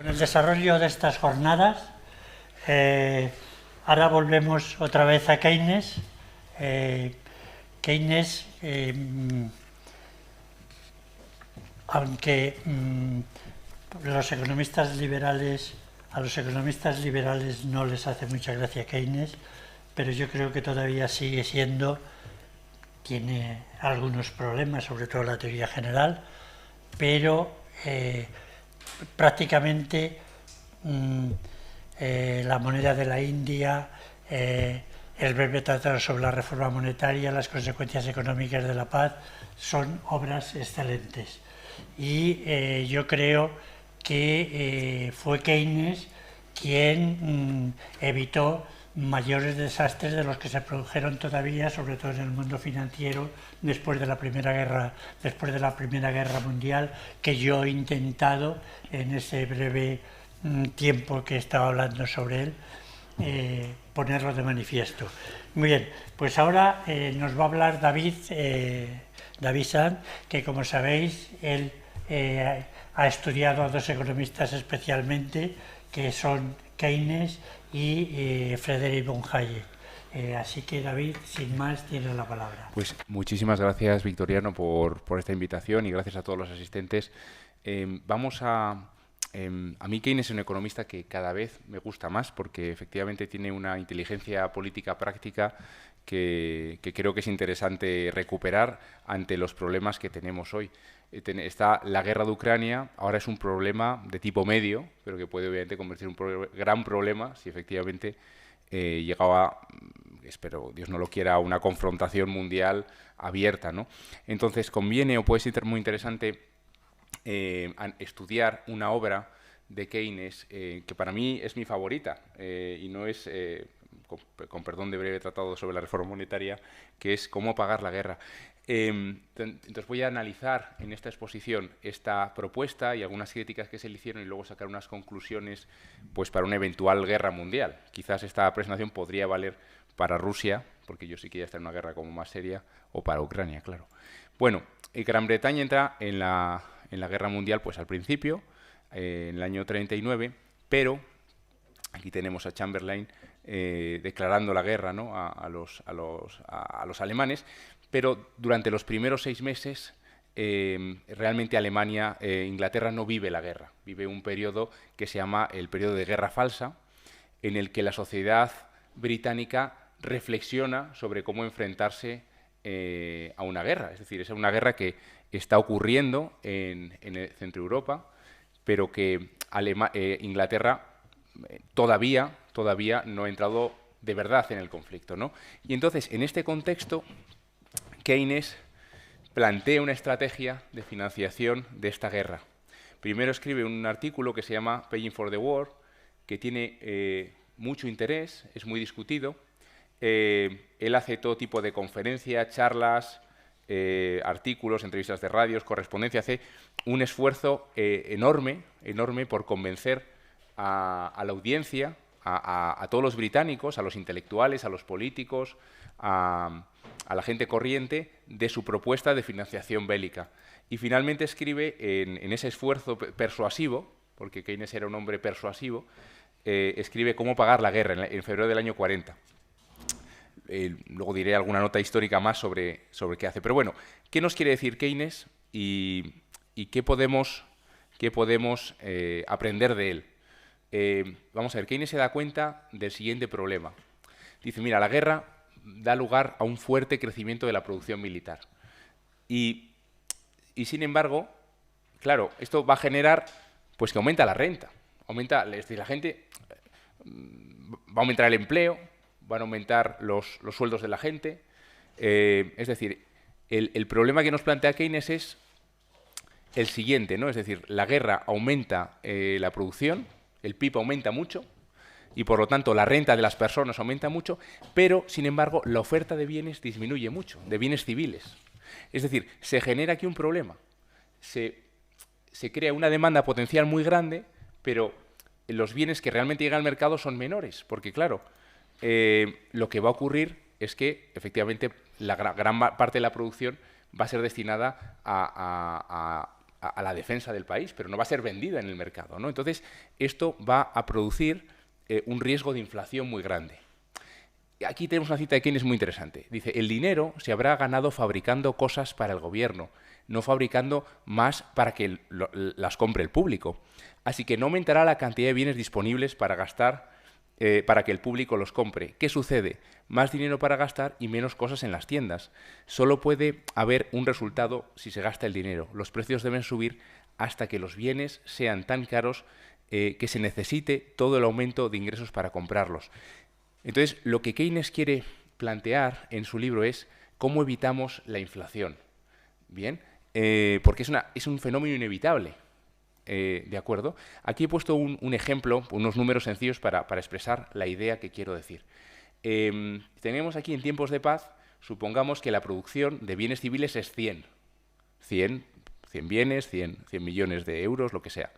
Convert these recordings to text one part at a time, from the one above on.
En el desarrollo de estas jornadas, ahora volvemos otra vez a Keynes. Keynes, aunque los economistas liberales, a los economistas liberales no les hace mucha gracia Keynes, pero yo creo que todavía sigue siendo, tiene algunos problemas, sobre todo la teoría general, pero prácticamente la moneda de la India, el breve tratado sobre la reforma monetaria, las consecuencias económicas de la paz, son obras excelentes. Y yo creo que fue Keynes quien evitó mayores desastres de los que se produjeron todavía, sobre todo en el mundo financiero, después de la Primera Guerra Mundial, que yo he intentado en ese breve tiempo que he estado hablando sobre él, ponerlo de manifiesto. Muy bien, pues ahora nos va a hablar David Sanz, que como sabéis, él ha estudiado a dos economistas especialmente, que son Keynes y Frederick von Hayek. Así que David, sin más, tienes la palabra. Pues muchísimas gracias, Victoriano, por esta invitación y gracias a todos los asistentes. A mí Keynes es un economista que cada vez me gusta más porque efectivamente tiene una inteligencia política práctica que creo que es interesante recuperar ante los problemas que tenemos hoy. Está la guerra de Ucrania, ahora es un problema de tipo medio, pero que puede obviamente convertirse en un gran problema si efectivamente llegaba, espero Dios no lo quiera, a una confrontación mundial abierta, ¿no? Entonces conviene o puede ser muy interesante estudiar una obra de Keynes que para mí es mi favorita y no es, con perdón de breve tratado sobre la reforma monetaria, que es Cómo pagar la guerra. Entonces voy a analizar en esta exposición esta propuesta y algunas críticas que se le hicieron y luego sacar unas conclusiones pues, para una eventual guerra mundial. Quizás esta presentación podría valer para Rusia, porque yo sí que ya está en una guerra como más seria, o para Ucrania, claro. Bueno, Gran Bretaña entra en la guerra mundial pues al principio, en el año 39, pero aquí tenemos a Chamberlain declarando la guerra, ¿no?, a los alemanes, pero durante los primeros 6 meses realmente Inglaterra no vive la guerra, vive un periodo que se llama el periodo de guerra falsa, en el que la sociedad británica reflexiona sobre cómo enfrentarse a una guerra. Es decir, es una guerra que está ocurriendo en el centro Europa, pero que Inglaterra todavía no ha entrado de verdad en el conflicto, ¿no? Y entonces, en este contexto, Keynes plantea una estrategia de financiación de esta guerra. Primero escribe un artículo que se llama Paying for the War, que tiene mucho interés, es muy discutido. Él hace todo tipo de conferencias, charlas, artículos, entrevistas de radios, correspondencia, hace un esfuerzo enorme por convencer a la audiencia, a todos los británicos, a los intelectuales, a los políticos, a la gente corriente, de su propuesta de financiación bélica. Y finalmente escribe en ese esfuerzo persuasivo, porque Keynes era un hombre persuasivo, escribe Cómo pagar la guerra en febrero del año 40. Luego diré alguna nota histórica más sobre qué hace. Pero bueno, ¿qué nos quiere decir Keynes y qué podemos aprender de él? Vamos a ver, Keynes se da cuenta del siguiente problema. Dice, mira, la guerra da lugar a un fuerte crecimiento de la producción militar. Y sin embargo, claro, esto va a generar pues que aumenta la renta. Es decir, la gente va a aumentar el empleo, van a aumentar los sueldos de la gente. Es decir, el problema que nos plantea Keynes es el siguiente, ¿no? Es decir, la guerra aumenta la producción, el PIB aumenta mucho y por lo tanto la renta de las personas aumenta mucho, pero sin embargo la oferta de bienes disminuye mucho, de bienes civiles. Es decir, se genera aquí un problema. Se crea una demanda potencial muy grande, pero los bienes que realmente llegan al mercado son menores, porque claro, lo que va a ocurrir es que efectivamente la gran parte de la producción va a ser destinada a la defensa del país, pero no va a ser vendida en el mercado, ¿no? Entonces, esto va a producir un riesgo de inflación muy grande. Aquí tenemos una cita de Keynes muy interesante. Dice, el dinero se habrá ganado fabricando cosas para el gobierno, no fabricando más para que las compre el público. Así que no aumentará la cantidad de bienes disponibles para gastar, para que el público los compre. ¿Qué sucede? Más dinero para gastar y menos cosas en las tiendas. Solo puede haber un resultado si se gasta el dinero. Los precios deben subir hasta que los bienes sean tan caros que se necesite todo el aumento de ingresos para comprarlos. Entonces, lo que Keynes quiere plantear en su libro es cómo evitamos la inflación. Bien, porque es un fenómeno inevitable. ¿De acuerdo? Aquí he puesto un ejemplo, unos números sencillos para expresar la idea que quiero decir. Tenemos aquí en tiempos de paz, supongamos que la producción de bienes civiles es 100 bienes, 100 millones de euros, lo que sea.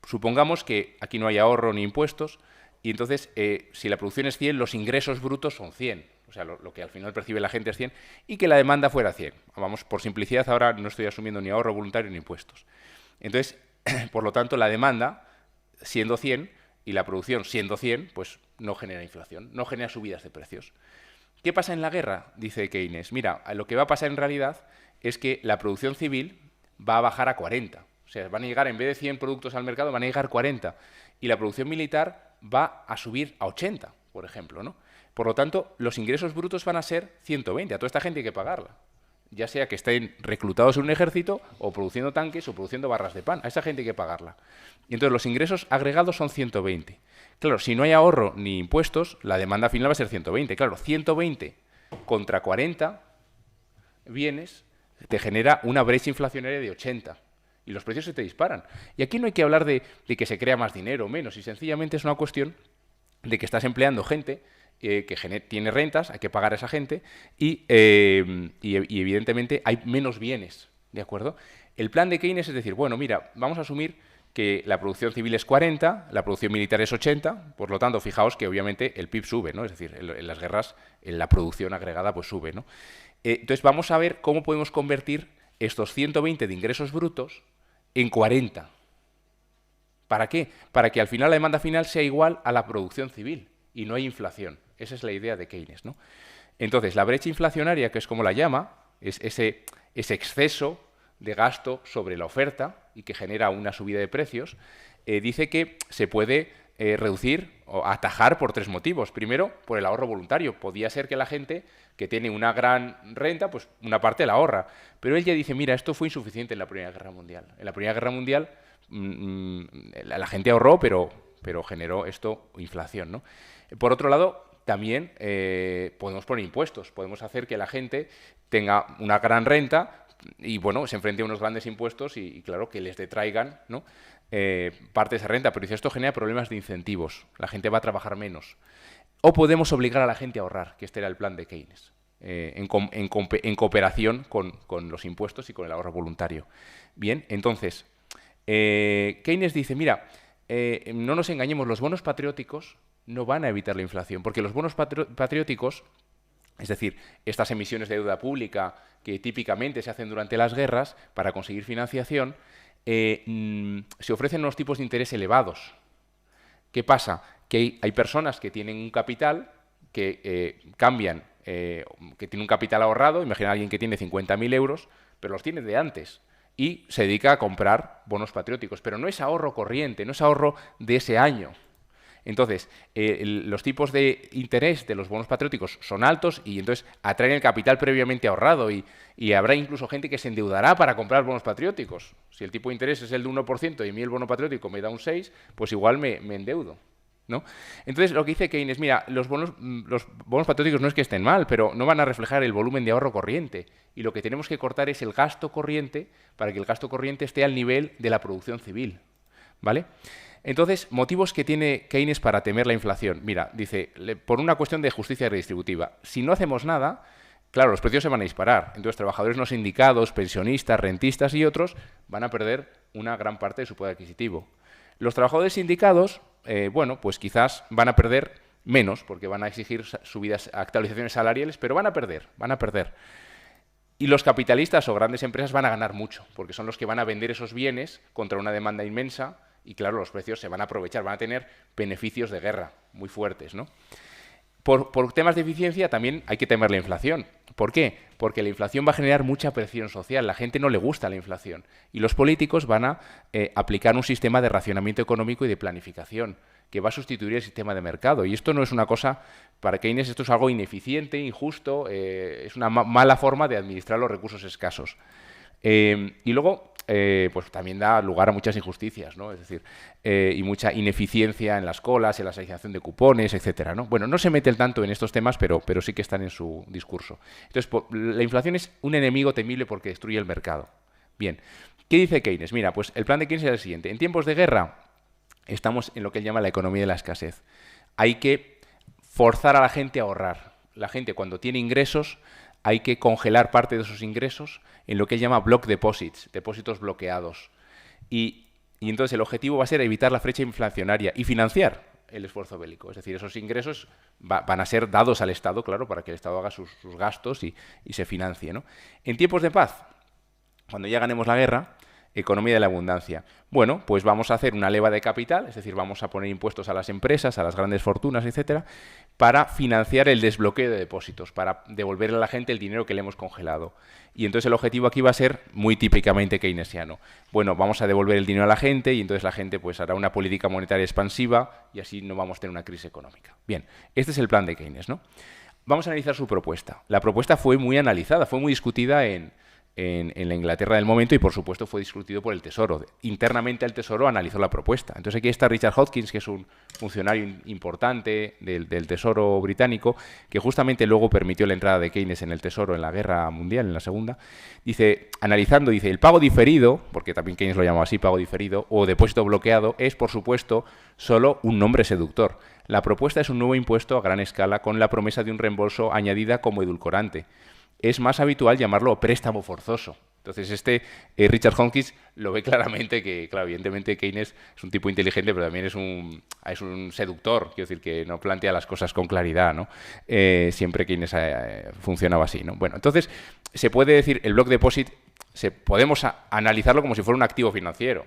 Supongamos que aquí no hay ahorro ni impuestos, y entonces, si la producción es 100, los ingresos brutos son 100. O sea, lo que al final percibe la gente es 100, y que la demanda fuera 100. Vamos, por simplicidad, ahora no estoy asumiendo ni ahorro voluntario ni impuestos. Entonces, por lo tanto, la demanda, siendo 100, y la producción, siendo 100, pues no genera inflación, no genera subidas de precios. ¿Qué pasa en la guerra? Dice Keynes. Mira, lo que va a pasar en realidad es que la producción civil va a bajar a 40. O sea, van a llegar, en vez de 100 productos al mercado, van a llegar 40. Y la producción militar va a subir a 80, por ejemplo, ¿no? Por lo tanto, los ingresos brutos van a ser 120. A toda esta gente hay que pagarla. Ya sea que estén reclutados en un ejército, o produciendo tanques, o produciendo barras de pan. A esa gente hay que pagarla. Y entonces los ingresos agregados son 120. Claro, si no hay ahorro ni impuestos, la demanda final va a ser 120. Claro, 120 contra 40 bienes te genera una brecha inflacionaria de 80. Y los precios se te disparan. Y aquí no hay que hablar de que se crea más dinero o menos, y sencillamente es una cuestión de que estás empleando gente que tiene rentas, hay que pagar a esa gente, y evidentemente hay menos bienes, ¿de acuerdo? El plan de Keynes es decir, bueno, mira, vamos a asumir que la producción civil es 40, la producción militar es 80, por lo tanto, fijaos que obviamente el PIB sube, ¿no? Es decir, en las guerras la producción agregada pues sube, ¿no? Entonces vamos a ver cómo podemos convertir estos 120 de ingresos brutos en 40. ¿Para qué? Para que al final la demanda final sea igual a la producción civil y no hay inflación. Esa es la idea de Keynes, ¿no? Entonces, la brecha inflacionaria, que es como la llama, es ese exceso de gasto sobre la oferta y que genera una subida de precios, dice que se puede reducir o atajar por 3 motivos. Primero, por el ahorro voluntario. Podía ser que la gente que tiene una gran renta, pues una parte la ahorra. Pero él ya dice, mira, esto fue insuficiente en la Primera Guerra Mundial. En la Primera Guerra Mundial la gente ahorró, pero generó esto inflación, ¿no? Por otro lado, también podemos poner impuestos. Podemos hacer que la gente tenga una gran renta y, bueno, se enfrente a unos grandes impuestos y claro, que les detraigan, ¿no? Parte de esa renta, pero dice, esto genera problemas de incentivos. La gente va a trabajar menos. O podemos obligar a la gente a ahorrar, que este era el plan de Keynes, en cooperación con los impuestos y con el ahorro voluntario. Bien, entonces, Keynes dice, mira, no nos engañemos, los bonos patrióticos no van a evitar la inflación, porque los bonos patrióticos, es decir, estas emisiones de deuda pública que típicamente se hacen durante las guerras para conseguir financiación, se ofrecen unos tipos de interés elevados. ¿Qué pasa? Que hay personas que tienen un capital que cambian, que tiene un capital ahorrado, imagina a alguien que tiene 50.000 euros, pero los tiene de antes, y se dedica a comprar bonos patrióticos, pero no es ahorro corriente, no es ahorro de ese año. Entonces, los tipos de interés de los bonos patrióticos son altos y entonces atraen el capital previamente ahorrado y habrá incluso gente que se endeudará para comprar bonos patrióticos. Si el tipo de interés es el de 1% y a mí el bono patriótico me da un 6%, pues igual me endeudo, ¿no? Entonces, lo que dice Keynes, mira, los bonos patrióticos no es que estén mal, pero no van a reflejar el volumen de ahorro corriente. Y lo que tenemos que cortar es el gasto corriente para que el gasto corriente esté al nivel de la producción civil, ¿vale? Entonces, motivos que tiene Keynes para temer la inflación. Mira, dice, por una cuestión de justicia redistributiva. Si no hacemos nada, claro, los precios se van a disparar. Entonces, trabajadores no sindicados, pensionistas, rentistas y otros van a perder una gran parte de su poder adquisitivo. Los trabajadores sindicados, bueno, pues quizás van a perder menos, porque van a exigir subidas, actualizaciones salariales, pero van a perder. Y los capitalistas o grandes empresas van a ganar mucho, porque son los que van a vender esos bienes contra una demanda inmensa y, claro, los precios se van a aprovechar, van a tener beneficios de guerra muy fuertes, ¿no? Por temas de eficiencia también hay que temer la inflación. ¿Por qué? Porque la inflación va a generar mucha presión social. La gente no le gusta la inflación. Y los políticos van a aplicar un sistema de racionamiento económico y de planificación que va a sustituir el sistema de mercado. Y esto no es una cosa, para Keynes esto es algo ineficiente, injusto, es una mala forma de administrar los recursos escasos. Y luego, pues también da lugar a muchas injusticias, ¿no? Es decir, y mucha ineficiencia en las colas, en la asignación de cupones, etcétera, ¿no? Bueno, no se mete tanto en estos temas, pero sí que están en su discurso. Entonces, la inflación es un enemigo temible porque destruye el mercado. Bien, ¿qué dice Keynes? Mira, pues el plan de Keynes es el siguiente. En tiempos de guerra estamos en lo que él llama la economía de la escasez. Hay que forzar a la gente a ahorrar. La gente, cuando tiene ingresos, hay que congelar parte de esos ingresos en lo que él llama block deposits, depósitos bloqueados. Y entonces el objetivo va a ser evitar la brecha inflacionaria y financiar el esfuerzo bélico. Es decir, esos ingresos van a ser dados al Estado, claro, para que el Estado haga sus gastos y se financie, ¿no? En tiempos de paz, cuando ya ganemos la guerra, economía de la abundancia. Bueno, pues vamos a hacer una leva de capital, es decir, vamos a poner impuestos a las empresas, a las grandes fortunas, etcétera, para financiar el desbloqueo de depósitos, para devolverle a la gente el dinero que le hemos congelado. Y entonces el objetivo aquí va a ser muy típicamente keynesiano. Bueno, vamos a devolver el dinero a la gente y entonces la gente pues hará una política monetaria expansiva y así no vamos a tener una crisis económica. Bien, este es el plan de Keynes, ¿no? Vamos a analizar su propuesta. La propuesta fue muy analizada, fue muy discutida en la Inglaterra del momento y, por supuesto, fue discutido por el Tesoro. Internamente el Tesoro analizó la propuesta. Entonces aquí está Richard Hodgkins, que es un funcionario importante del Tesoro británico, que justamente luego permitió la entrada de Keynes en el Tesoro en la Guerra Mundial, en la Segunda. Dice, analizando, dice, el pago diferido, porque también Keynes lo llamaba así, pago diferido, o depósito bloqueado, es, por supuesto, solo un nombre seductor. La propuesta es un nuevo impuesto a gran escala con la promesa de un reembolso añadida como edulcorante. Es más habitual llamarlo préstamo forzoso. Entonces, Richard Hodgkins lo ve claramente que, claro, evidentemente Keynes es un tipo inteligente, pero también es un seductor, quiero decir, que no plantea las cosas con claridad, ¿no? Siempre Keynes funcionaba así, ¿no? Bueno, entonces, se puede decir, el block deposit, podemos analizarlo como si fuera un activo financiero,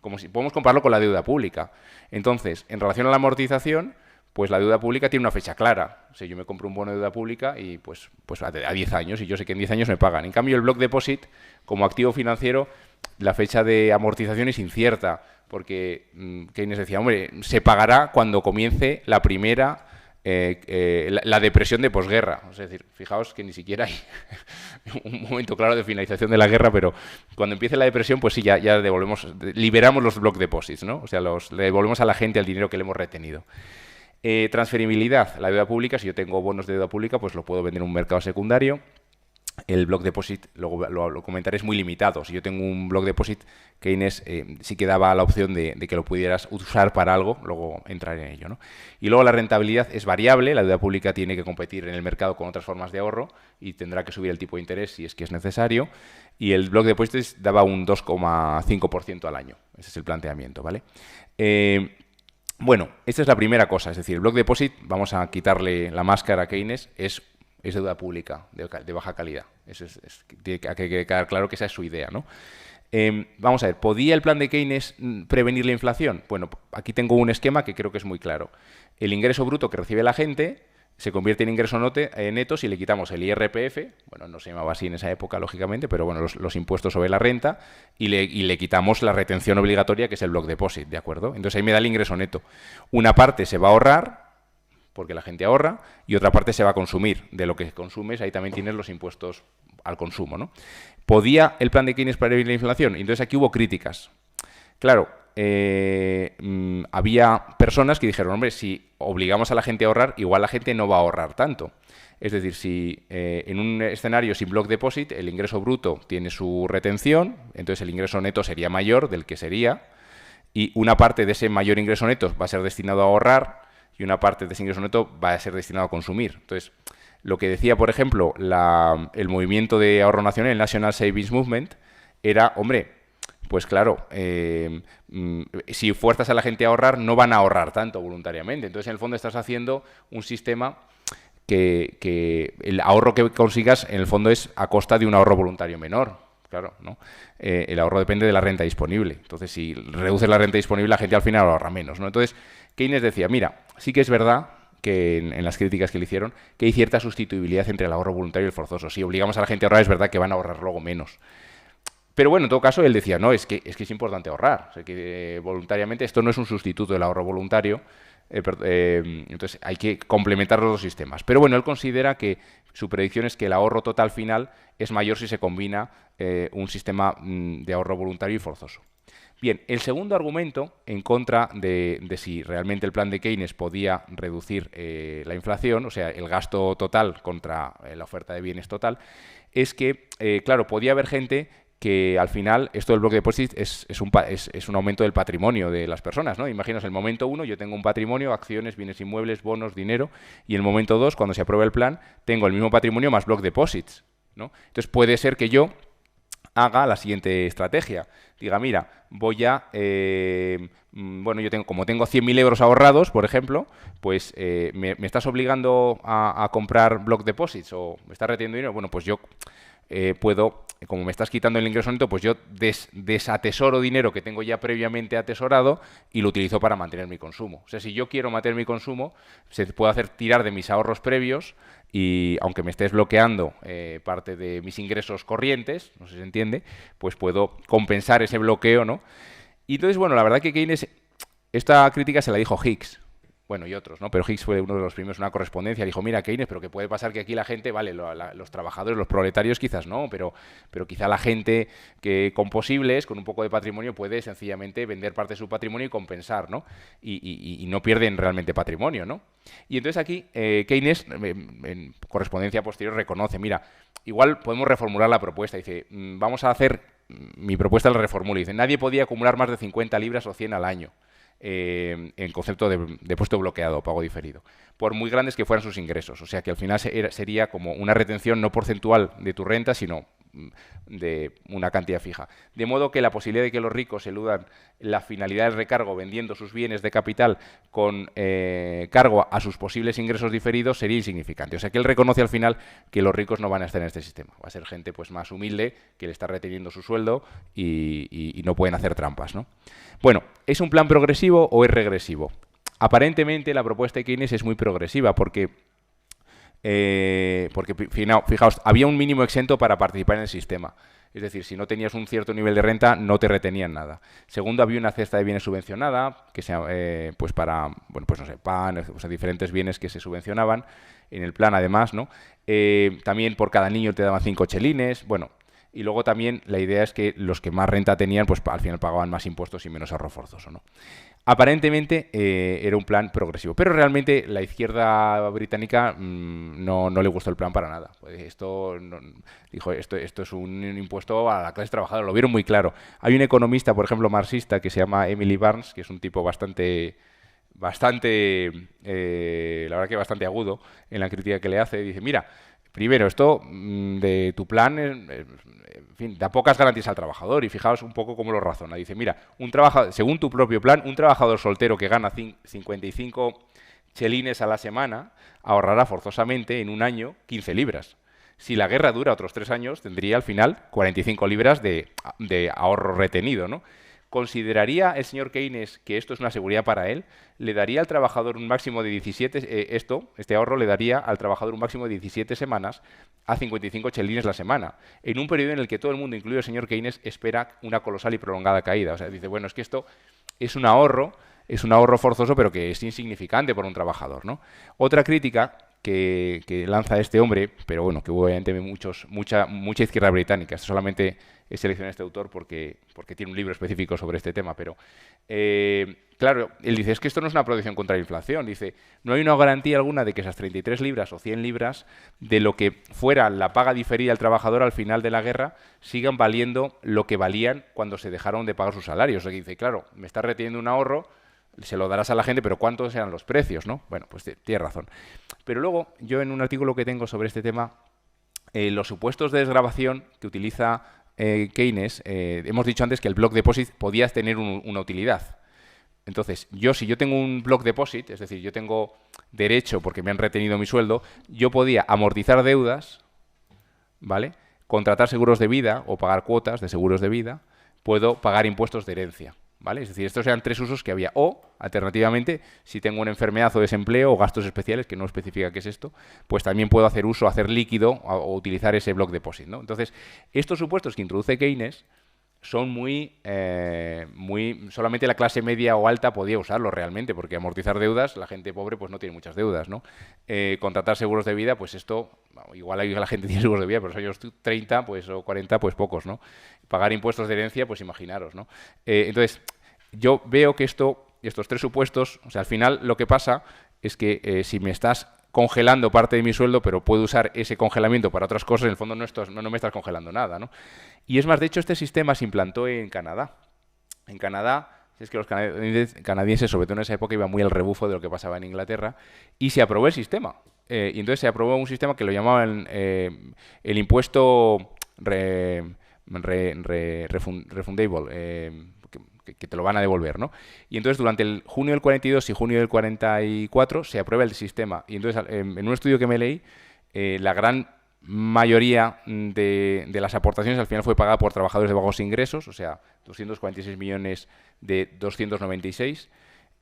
podemos compararlo con la deuda pública. Entonces, en relación a la amortización, pues la deuda pública tiene una fecha clara. O sea, yo me compro un bono de deuda pública y pues a 10 años, y yo sé que en 10 años me pagan. En cambio, el block deposit, como activo financiero, la fecha de amortización es incierta, porque Keynes decía, hombre, se pagará cuando comience la primera, la depresión de posguerra. Es decir, fijaos que ni siquiera hay un momento claro de finalización de la guerra, pero cuando empiece la depresión, pues sí, ya liberamos los block deposits, ¿no? O sea, le devolvemos a la gente el dinero que le hemos retenido. Transferibilidad, la deuda pública, si yo tengo bonos de deuda pública, pues lo puedo vender en un mercado secundario. El block deposit, luego lo comentaré, es muy limitado. Si yo tengo un block deposit, Keynes sí que daba la opción de que lo pudieras usar para algo, luego entraré en ello, ¿no? Y luego la rentabilidad es variable, la deuda pública tiene que competir en el mercado con otras formas de ahorro y tendrá que subir el tipo de interés si es que es necesario. Y el block deposit daba un 2,5% al año. Ese es el planteamiento, ¿vale? Bueno, esta es la primera cosa, es decir, el block deposit, vamos a quitarle la máscara a Keynes, es deuda pública de baja calidad. Tiene que quedar claro que esa es su idea, ¿no? Vamos a ver, ¿podía el plan de Keynes prevenir la inflación? Bueno, aquí tengo un esquema que creo que es muy claro. El ingreso bruto que recibe la gente se convierte en ingreso neto si le quitamos el IRPF, bueno, no se llamaba así en esa época, lógicamente, pero bueno, los impuestos sobre la renta, y le quitamos la retención obligatoria, que es el block deposit, ¿de acuerdo? Entonces ahí me da el ingreso neto. Una parte se va a ahorrar, porque la gente ahorra, y otra parte se va a consumir. De lo que consumes, ahí también tienes los impuestos al consumo, ¿no? ¿Podía el plan de Keynes prevenir la inflación? Entonces aquí hubo críticas. Claro, había personas que dijeron, hombre, si obligamos a la gente a ahorrar, igual la gente no va a ahorrar tanto. Es decir, si en un escenario sin block deposit el ingreso bruto tiene su retención, entonces el ingreso neto sería mayor del que sería, y una parte de ese mayor ingreso neto va a ser destinado a ahorrar y una parte de ese ingreso neto va a ser destinado a consumir. Entonces, lo que decía, por ejemplo, el movimiento de ahorro nacional, el National Savings Movement, era, hombre, pues claro, si fuerzas a la gente a ahorrar, no van a ahorrar tanto voluntariamente. Entonces, en el fondo, estás haciendo un sistema que el ahorro que consigas en el fondo es a costa de un ahorro voluntario menor. Claro, ¿no? El ahorro depende de la renta disponible. Entonces, si reduces la renta disponible, la gente al final ahorra menos, ¿no? Entonces, Keynes decía, mira, sí que es verdad que en las críticas que le hicieron, que hay cierta sustituibilidad entre el ahorro voluntario y el forzoso. Si obligamos a la gente a ahorrar, es verdad que van a ahorrar luego menos. Pero bueno, en todo caso, él decía, no, es que es importante ahorrar. O sea, que voluntariamente esto no es un sustituto del ahorro voluntario, entonces hay que complementar los dos sistemas. Pero bueno, él considera que su predicción es que el ahorro total final es mayor si se combina un sistema de ahorro voluntario y forzoso. Bien, el segundo argumento en contra de si realmente el plan de Keynes podía reducir la inflación, o sea, el gasto total contra la oferta de bienes total, es que, claro, podía haber gente que al final esto del bloque de depósitos es un aumento del patrimonio de las personas, ¿no? Imaginaos, el momento 1 yo tengo un patrimonio, acciones, bienes inmuebles, bonos, dinero, y el momento 2, cuando se apruebe el plan, tengo el mismo patrimonio más block deposits, ¿no? Entonces puede ser que yo haga la siguiente estrategia. Diga, mira, voy a... bueno, como tengo 100.000 euros ahorrados, por ejemplo, pues me estás obligando a comprar block deposits o me estás reteniendo dinero. Bueno, pues yo puedo, como me estás quitando el ingreso neto, pues yo desatesoro dinero que tengo ya previamente atesorado y lo utilizo para mantener mi consumo. O sea, si yo quiero mantener mi consumo, se puede hacer tirar de mis ahorros previos y aunque me estés bloqueando parte de mis ingresos corrientes, no sé si se entiende, pues puedo compensar ese bloqueo, ¿no? Y entonces, bueno, la verdad que Keynes, esta crítica se la dijo Hicks, bueno, y otros, ¿no? Pero Hicks fue uno de los primeros en una correspondencia. Dijo, mira, Keynes, pero que puede pasar que aquí la gente, vale, los trabajadores, los proletarios quizás no, pero quizá la gente que con posibles, con un poco de patrimonio, puede sencillamente vender parte de su patrimonio y compensar, ¿no? Y no pierden realmente patrimonio, ¿no? Y entonces aquí Keynes, en correspondencia posterior, reconoce, mira, igual podemos reformular la propuesta. Dice, vamos a hacer, mi propuesta la reformula. Dice, nadie podía acumular más de 50 libras o 100 al año. En concepto de depósito bloqueado o pago diferido, por muy grandes que fueran sus ingresos. O sea que al final sería como una retención no porcentual de tu renta, sino de una cantidad fija. De modo que la posibilidad de que los ricos eludan la finalidad del recargo vendiendo sus bienes de capital con cargo a sus posibles ingresos diferidos sería insignificante. O sea que él reconoce al final que los ricos no van a estar en este sistema. Va a ser gente pues más humilde que le está reteniendo su sueldo y no pueden hacer trampas, ¿no? Bueno, ¿es un plan progresivo o es regresivo? Aparentemente la propuesta de Keynes es muy progresiva porque fijaos, había un mínimo exento para participar en el sistema. Es decir, si no tenías un cierto nivel de renta, no te retenían nada. Segundo, había una cesta de bienes subvencionada, que sea, pues para, bueno, pues no sé, pan, o sea, diferentes bienes que se subvencionaban en el plan, además, ¿no? También por cada niño te daban 5 chelines, bueno. Y luego también la idea es que los que más renta tenían, pues al final pagaban más impuestos y menos ahorro forzoso, ¿no? Aparentemente era un plan progresivo, pero realmente la izquierda británica no le gustó el plan para nada. Pues dijo, esto es un impuesto a la clase trabajadora, lo vieron muy claro. Hay un economista, por ejemplo, marxista, que se llama Emily Barnes, que es un tipo bastante, la verdad que bastante agudo en la crítica que le hace. Dice, mira, primero, esto de tu plan, en fin, da pocas garantías al trabajador y fijaos un poco cómo lo razona. Dice, mira, según tu propio plan, un trabajador soltero que gana 55 chelines a la semana ahorrará forzosamente en un año 15 libras. Si la guerra dura otros 3 años, tendría al final 45 libras de ahorro retenido, ¿no? ¿Consideraría el señor Keynes que esto es una seguridad para él? ¿Le daría al trabajador un máximo de 17, este ahorro le daría al trabajador un máximo de 17 semanas a 55 chelines la semana, en un periodo en el que todo el mundo, incluido el señor Keynes, espera una colosal y prolongada caída? O sea, dice, bueno, es que esto es un ahorro forzoso, pero que es insignificante por un trabajador, ¿no? Otra crítica que lanza este hombre, pero bueno, que obviamente mucha izquierda británica, esto solamente he seleccionado este autor porque tiene un libro específico sobre este tema, pero claro, él dice, es que esto no es una protección contra la inflación, dice, no hay una garantía alguna de que esas 33 libras o 100 libras de lo que fuera la paga diferida al trabajador al final de la guerra sigan valiendo lo que valían cuando se dejaron de pagar sus salarios. O sea, que dice, claro, me estás reteniendo un ahorro, se lo darás a la gente, pero ¿cuántos eran los precios, no? Bueno, pues tiene razón. Pero luego, yo en un artículo que tengo sobre este tema, los supuestos de desgravación que utiliza Keynes, hemos dicho antes que el block deposit podía tener una utilidad, Entonces, si yo tengo un block deposit, es decir, yo tengo derecho porque me han retenido mi sueldo, yo podía amortizar deudas, ¿vale? Contratar seguros de vida o pagar cuotas de seguros de vida, puedo pagar impuestos de herencia, ¿vale? Es decir, estos eran 3 usos que había. O, alternativamente, si tengo una enfermedad o desempleo o gastos especiales, que no especifica qué es esto, pues también puedo hacer líquido o utilizar ese block deposit, ¿no? Entonces, estos supuestos que introduce Keynes son solamente la clase media o alta podía usarlo realmente, porque amortizar deudas, la gente pobre pues no tiene muchas deudas, ¿no? Contratar seguros de vida, pues esto, igual la gente tiene seguros de vida, pero en los años 30 pues, o 40, pues pocos, ¿no? Pagar impuestos de herencia, pues imaginaros, ¿no? Entonces, yo veo que estos 3 supuestos, o sea, al final lo que pasa es que si me estás congelando parte de mi sueldo, pero puedo usar ese congelamiento para otras cosas, en el fondo no me estás congelando nada, ¿no? Y es más, de hecho, este sistema se implantó en Canadá. En Canadá, es que los canadienses, sobre todo en esa época, iban muy al rebufo de lo que pasaba en Inglaterra, y se aprobó el sistema. Y entonces se aprobó un sistema que lo llamaban el impuesto refundable, que te lo van a devolver, ¿no? Y entonces durante el junio del 42 y junio del 44 se aprueba el sistema. Y entonces en un estudio que me leí, la gran mayoría de las aportaciones al final fue pagada por trabajadores de bajos ingresos, o sea, 246 millones de 296,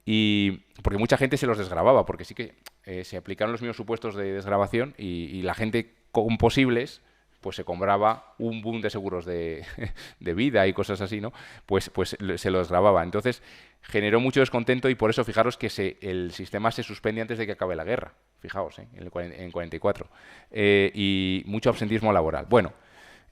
y porque mucha gente se los desgravaba, porque sí que se aplicaron los mismos supuestos de desgravación y la gente con posibles pues se compraba un boom de seguros de vida y cosas así, ¿no? Pues se los grababa. Entonces, generó mucho descontento y por eso, fijaros que el sistema se suspende antes de que acabe la guerra. Fijaos, en 44. Y mucho absentismo laboral. Bueno,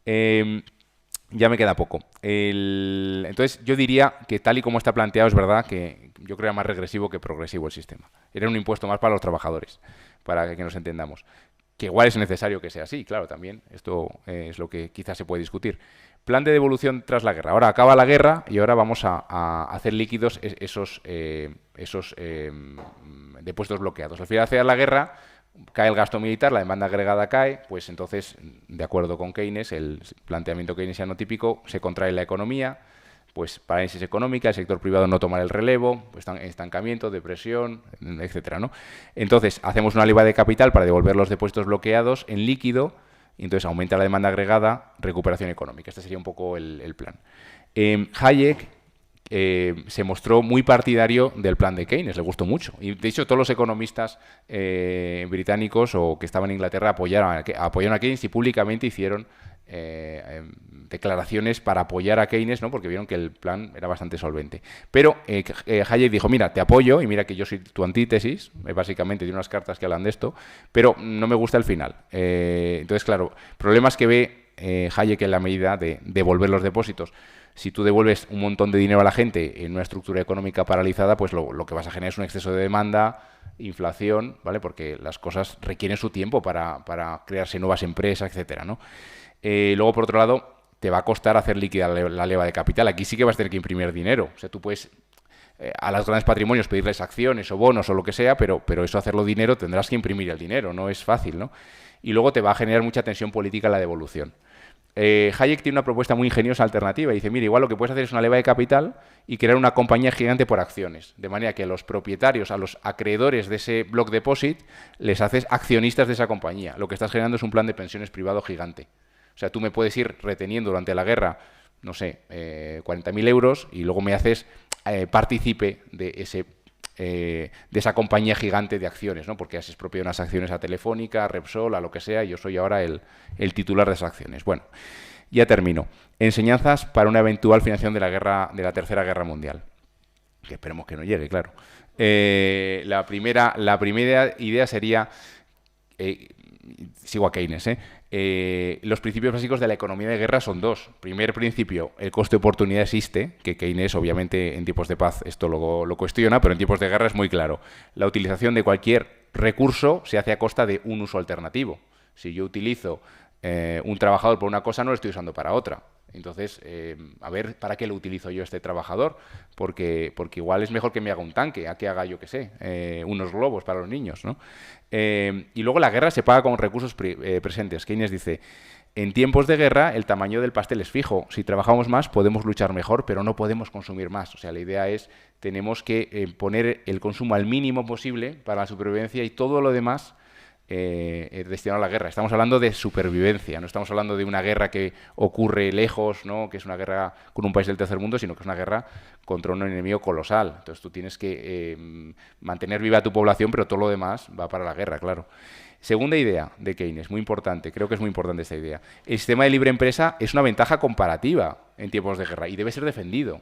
ya me queda poco. Entonces, yo diría que tal y como está planteado, es verdad que yo creo que era más regresivo que progresivo el sistema. Era un impuesto más para los trabajadores, para que nos entendamos. Que igual es necesario que sea así, claro, también. Esto es lo que quizás se puede discutir. Plan de devolución tras la guerra. Ahora acaba la guerra y ahora vamos a hacer líquidos esos depósitos bloqueados. Al final de la guerra cae el gasto militar, la demanda agregada cae, pues entonces, de acuerdo con Keynes, el planteamiento keynesiano típico, se contrae la economía, pues parálisis económica, el sector privado no toma el relevo, pues estancamiento, depresión, etcétera, ¿no? Entonces, hacemos una leva de capital para devolver los depósitos bloqueados en líquido, y entonces aumenta la demanda agregada, recuperación económica. Este sería un poco el plan. Hayek se mostró muy partidario del plan de Keynes, le gustó mucho. Y de hecho, todos los economistas británicos o que estaban en Inglaterra apoyaron a Keynes y públicamente hicieron declaraciones para apoyar a Keynes, ¿no? Porque vieron que el plan era bastante solvente. Pero Hayek dijo, mira, te apoyo, y mira que yo soy tu antítesis, básicamente tiene unas cartas que hablan de esto, pero no me gusta el final. Entonces, claro, problemas que ve Hayek en la medida de devolver los depósitos. Si tú devuelves un montón de dinero a la gente en una estructura económica paralizada, pues lo que vas a generar es un exceso de demanda, inflación, ¿vale? Porque las cosas requieren su tiempo para crearse nuevas empresas, etcétera, ¿no? Luego, por otro lado, te va a costar hacer líquida la leva de capital. Aquí sí que vas a tener que imprimir dinero. O sea, tú puedes a los grandes patrimonios pedirles acciones o bonos o lo que sea, pero eso hacerlo dinero tendrás que imprimir el dinero. No es fácil, ¿no? Y luego te va a generar mucha tensión política la devolución. Hayek tiene una propuesta muy ingeniosa alternativa. Dice, mira, igual lo que puedes hacer es una leva de capital y crear una compañía gigante por acciones. De manera que a los propietarios, a los acreedores de ese block deposit, les haces accionistas de esa compañía. Lo que estás generando es un plan de pensiones privado gigante. O sea, tú me puedes ir reteniendo durante la guerra, no sé, 40.000 euros y luego me haces partícipe de esa compañía gigante de acciones, ¿no? Porque has expropiado unas acciones a Telefónica, a Repsol, a lo que sea, y yo soy ahora el titular de esas acciones. Bueno, ya termino. Enseñanzas para una eventual financiación de la Tercera Guerra Mundial. Que esperemos que no llegue, claro. La primera idea sería... sigo a Keynes, los principios básicos de la economía de guerra son 2. Primer principio, el coste de oportunidad existe, que Keynes obviamente en tiempos de paz esto lo cuestiona, pero en tiempos de guerra es muy claro. La utilización de cualquier recurso se hace a costa de un uso alternativo. Si yo utilizo un trabajador por una cosa, no lo estoy usando para otra. Entonces, a ver, ¿para qué lo utilizo yo este trabajador? Porque igual es mejor que me haga un tanque, a que haga, yo qué sé, unos globos para los niños, ¿no? Y luego la guerra se paga con recursos presentes. Keynes dice, en tiempos de guerra el tamaño del pastel es fijo. Si trabajamos más podemos luchar mejor, pero no podemos consumir más. O sea, la idea es, tenemos que poner el consumo al mínimo posible para la supervivencia y todo lo demás destinado a la guerra. Estamos hablando de supervivencia, no estamos hablando de una guerra que ocurre lejos, ¿no? Que es una guerra con un país del tercer mundo, sino que es una guerra contra un enemigo colosal. Entonces tú tienes que mantener viva tu población, pero todo lo demás va para la guerra, claro. Segunda idea de Keynes, muy importante, creo que es muy importante esta idea. El sistema de libre empresa es una ventaja comparativa en tiempos de guerra y debe ser defendido.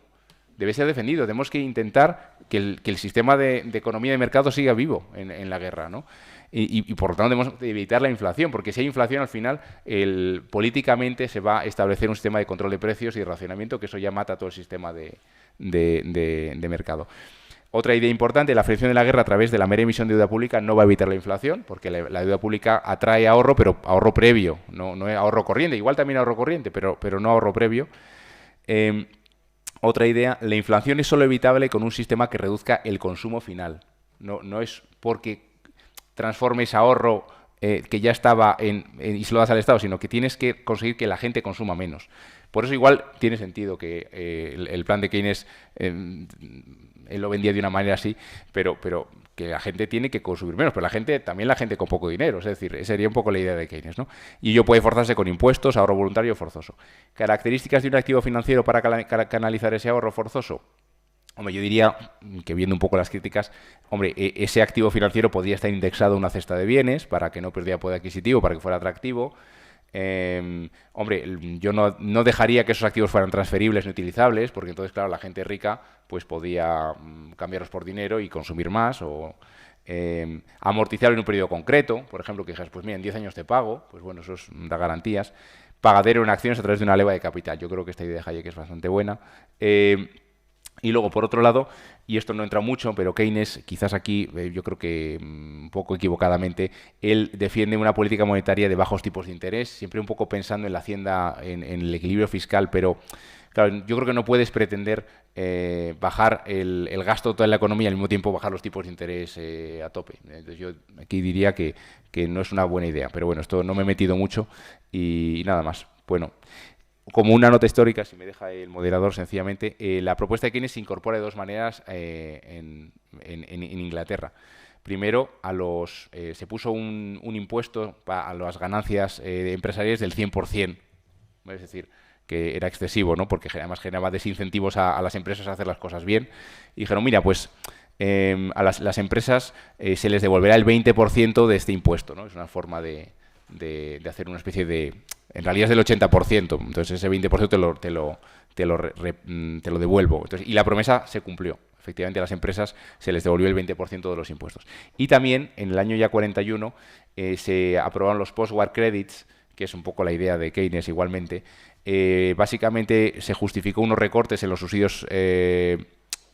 Debe ser defendido. Tenemos que intentar que el sistema de economía de mercado siga vivo en la guerra, ¿no? Y por lo tanto debemos evitar la inflación, porque si hay inflación al final políticamente se va a establecer un sistema de control de precios y de racionamiento, que eso ya mata todo el sistema de mercado. Otra idea importante, la financiación de la guerra a través de la mera emisión de deuda pública no va a evitar la inflación, porque la deuda pública atrae ahorro, pero ahorro previo, no es ahorro corriente, igual también ahorro corriente, pero no ahorro previo. Otra idea, la inflación es solo evitable con un sistema que reduzca el consumo final. No es porque transformes ahorro que ya estaba y se lo das al Estado, sino que tienes que conseguir que la gente consuma menos. Por eso igual tiene sentido que el plan de Keynes él lo vendía de una manera así, pero que la gente tiene que consumir menos, pero también la gente con poco dinero, es decir, esa sería un poco la idea de Keynes, ¿no? Y ello puede forzarse con impuestos, ahorro voluntario o forzoso. ¿Características de un activo financiero para canalizar ese ahorro forzoso? Hombre, yo diría que viendo un poco las críticas, hombre, ese activo financiero podría estar indexado a una cesta de bienes para que no perdiera poder adquisitivo, para que fuera atractivo. Hombre, yo no dejaría que esos activos fueran transferibles ni utilizables, porque entonces, claro, la gente rica pues podía cambiarlos por dinero y consumir más, o amortizarlo en un periodo concreto, por ejemplo, que dijeras, pues mira, en 10 años te pago, pues bueno, eso da garantías. Pagadero en acciones a través de una leva de capital. Yo creo que esta idea de Hayek es bastante buena. Y luego, por otro lado, y esto no entra mucho, pero Keynes, quizás aquí, yo creo que un poco equivocadamente, él defiende una política monetaria de bajos tipos de interés, siempre un poco pensando en la hacienda, en el equilibrio fiscal, pero claro, yo creo que no puedes pretender bajar el gasto total de la economía y al mismo tiempo bajar los tipos de interés a tope. Entonces yo aquí diría que no es una buena idea, pero bueno, esto no me he metido mucho y nada más. Bueno. Como una nota histórica, si me deja el moderador sencillamente, la propuesta de Keynes se incorpora de dos maneras en Inglaterra. Primero, se puso un impuesto a las ganancias empresariales del 100%, es decir, que era excesivo, ¿no? Porque además generaba desincentivos a las empresas a hacer las cosas bien. Y dijeron, mira, pues a las empresas se les devolverá el 20% de este impuesto, ¿no? Es una forma de hacer una especie de... En realidad es del 80%, entonces ese 20% te lo devuelvo. Entonces, y la promesa se cumplió. Efectivamente, a las empresas se les devolvió el 20% de los impuestos. Y también, en el año ya 41, se aprobaron los post-war credits, que es un poco la idea de Keynes igualmente. Básicamente se justificó unos recortes en los subsidios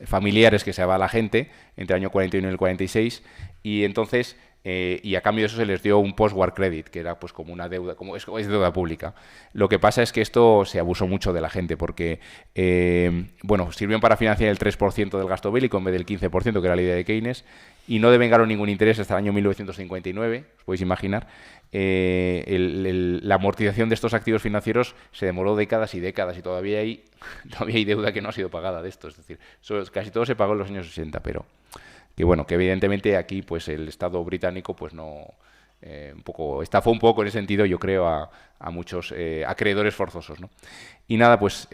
familiares que se daba a la gente entre el año 41 y el 46, y entonces... y a cambio de eso se les dio un post-war credit, que era pues como una deuda, como es deuda pública. Lo que pasa es que esto se abusó mucho de la gente, porque bueno, sirvieron para financiar el 3% del gasto bélico en vez del 15%, que era la idea de Keynes, y no devengaron ningún interés hasta el año 1959, os podéis imaginar. La amortización de estos activos financieros se demoró décadas y décadas, y todavía hay deuda que no ha sido pagada de esto. Es decir, casi todo se pagó en los años 60, pero... que bueno, que evidentemente aquí pues el Estado británico pues no estafó un poco en ese sentido, yo creo, a muchos acreedores forzosos, ¿no? Y nada, pues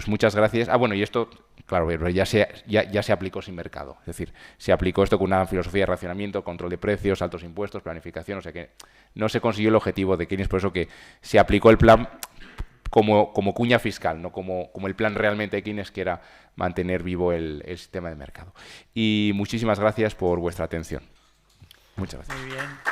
muchas gracias. Bueno, y esto, claro, ya se aplicó sin mercado, es decir, se aplicó esto con una filosofía de racionamiento, control de precios, altos impuestos, planificación, o sea que no se consiguió el objetivo de Keynes, por eso que se aplicó el plan como cuña fiscal, no como el plan realmente de Keynes, que era mantener vivo el sistema de mercado. Y muchísimas gracias por vuestra atención. Muchas gracias. Muy bien.